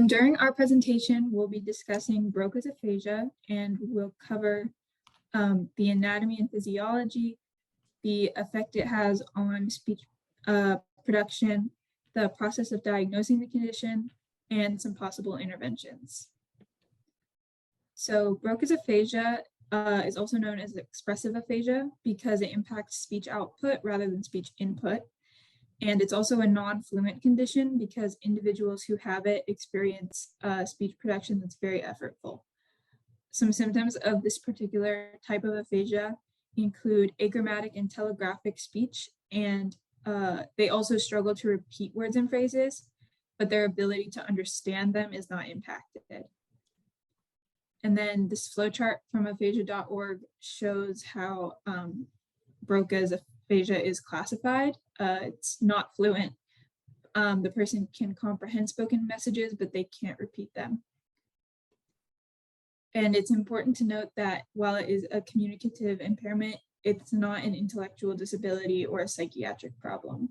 During our presentation, we'll be discussing Broca's aphasia, and we'll cover the anatomy and physiology, the effect it has on speech production, the process of diagnosing the condition, and some possible interventions. So Broca's aphasia is also known as expressive aphasia because it impacts speech output rather than speech input. And it's also a non-fluent condition because individuals who have it experience speech production that's very effortful. Some symptoms of this particular type of aphasia include agrammatic and telegraphic speech, and they also struggle to repeat words and phrases, but their ability to understand them is not impacted. And then this flowchart from aphasia.org shows how Broca's aphasia is classified. It's not fluent. The person can comprehend spoken messages, but they can't repeat them. And it's important to note that while it is a communicative impairment, it's not an intellectual disability or a psychiatric problem.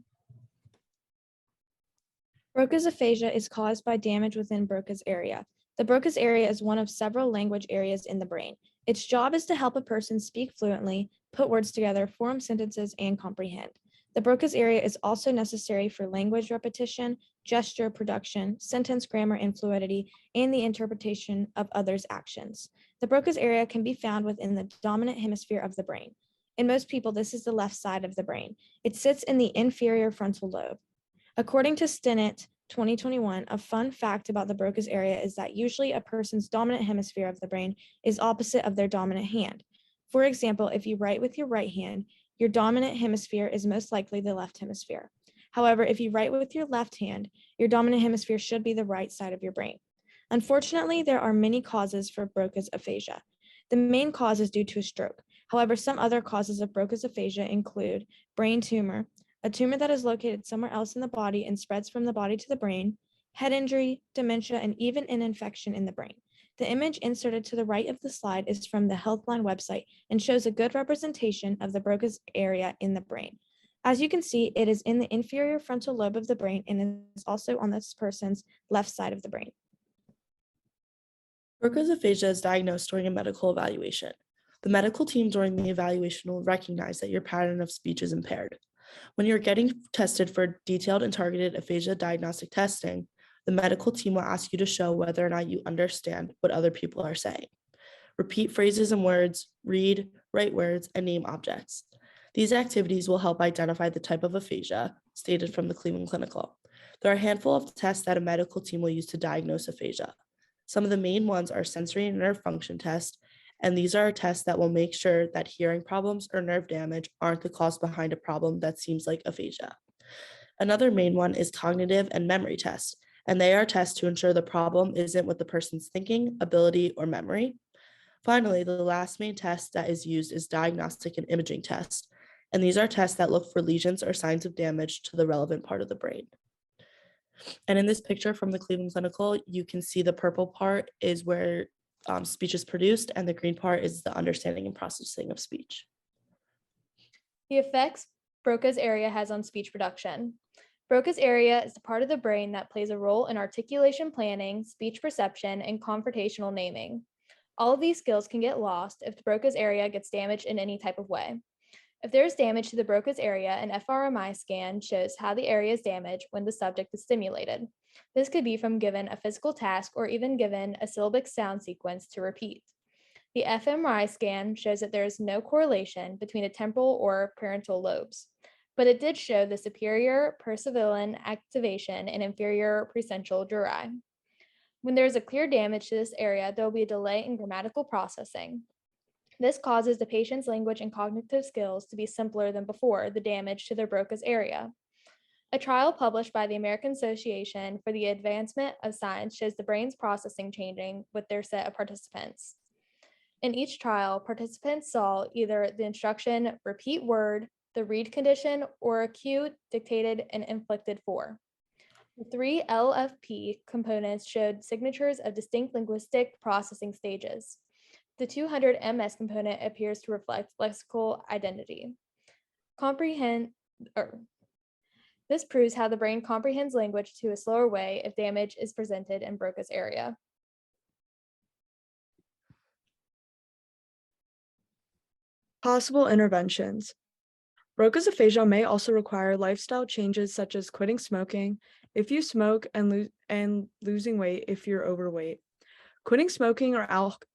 Broca's aphasia is caused by damage within Broca's area. The Broca's area is one of several language areas in the brain. Its job is to help a person speak fluently, put words together, form sentences, and comprehend. The Broca's area is also necessary for language repetition, gesture production, sentence grammar and fluidity, and the interpretation of others' actions. The Broca's area can be found within the dominant hemisphere of the brain. In most people, this is the left side of the brain. It sits in the inferior frontal lobe. According to Stinnett, 2021, a fun fact about the Broca's area is that usually a person's dominant hemisphere of the brain is opposite of their dominant hand. For example, if you write with your right hand, your dominant hemisphere is most likely the left hemisphere. However, if you write with your left hand, your dominant hemisphere should be the right side of your brain. Unfortunately, there are many causes for Broca's aphasia. The main cause is due to a stroke. However, some other causes of Broca's aphasia include brain tumor, a tumor that is located somewhere else in the body and spreads from the body to the brain, head injury, dementia, and even an infection in the brain. The image inserted to the right of the slide is from the Healthline website and shows a good representation of the Broca's area in the brain. As you can see, it is in the inferior frontal lobe of the brain and is also on this person's left side of the brain. Broca's aphasia is diagnosed during a medical evaluation. The medical team during the evaluation will recognize that your pattern of speech is impaired. When you're getting tested for detailed and targeted aphasia diagnostic testing, the medical team will ask you to show whether or not you understand what other people are saying. Repeat phrases and words, read, write words, and name objects. These activities will help identify the type of aphasia stated from the Cleveland Clinical. There are a handful of tests that a medical team will use to diagnose aphasia. Some of the main ones are sensory and nerve function tests, and these are tests that will make sure that hearing problems or nerve damage aren't the cause behind a problem that seems like aphasia. Another main one is cognitive and memory tests, and they are tests to ensure the problem isn't with the person's thinking, ability, or memory. Finally, the last main test that is used is diagnostic and imaging tests, and these are tests that look for lesions or signs of damage to the relevant part of the brain. And in this picture from the Cleveland Clinical, you can see the purple part is where speech is produced, and the green part is the understanding and processing of speech. The effects Broca's area has on speech production. Broca's area is the part of the brain that plays a role in articulation planning, speech perception, and confrontational naming. All of these skills can get lost if the Broca's area gets damaged in any type of way. If there is damage to the Broca's area, an fMRI scan shows how the area is damaged when the subject is stimulated. This could be from given a physical task or even given a syllabic sound sequence to repeat. The fMRI scan shows that there is no correlation between the temporal or parietal lobes, but it did show the superior percipital activation and inferior precentral duri. When there is a clear damage to this area, there will be a delay in grammatical processing. This causes the patient's language and cognitive skills to be simpler than before the damage to their Broca's area. A trial published by the American Association for the Advancement of Science shows the brain's processing changing with their set of participants. In each trial, participants saw either the instruction repeat word, the read condition, or a cue dictated and inflected for. The 3 LFP components showed signatures of distinct linguistic processing stages. The 200 MS component appears to reflect lexical identity. The This proves how the brain comprehends language to a slower way if damage is presented in Broca's area. Possible interventions. Broca's aphasia may also require lifestyle changes such as quitting smoking if you smoke and losing weight if you're overweight. Quitting smoking or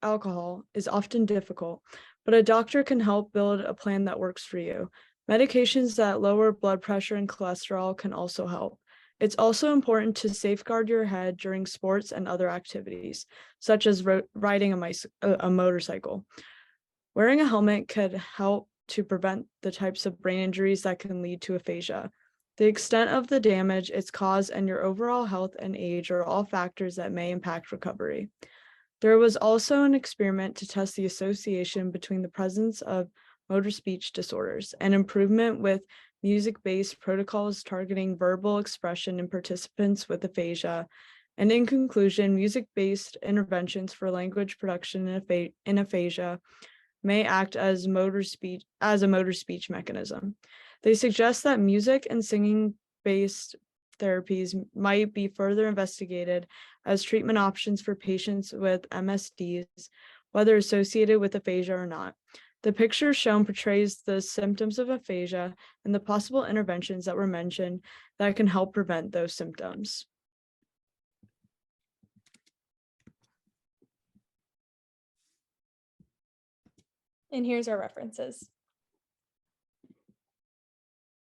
alcohol is often difficult, but a doctor can help build a plan that works for you. Medications that lower blood pressure and cholesterol can also help. It's also important to safeguard your head during sports and other activities, such as riding a motorcycle. Wearing a helmet could help to prevent the types of brain injuries that can lead to aphasia. The extent of the damage, its cause, and your overall health and age are all factors that may impact recovery. There was also an experiment to test the association between the presence of motor speech disorders and improvement with music-based protocols targeting verbal expression in participants with aphasia. And in conclusion, music-based interventions for language production in aphasia may act as a motor speech mechanism. They suggest that music and singing-based therapies might be further investigated as treatment options for patients with MSDs, whether associated with aphasia or not. The picture shown portrays the symptoms of aphasia and the possible interventions that were mentioned that can help prevent those symptoms. And here's our references.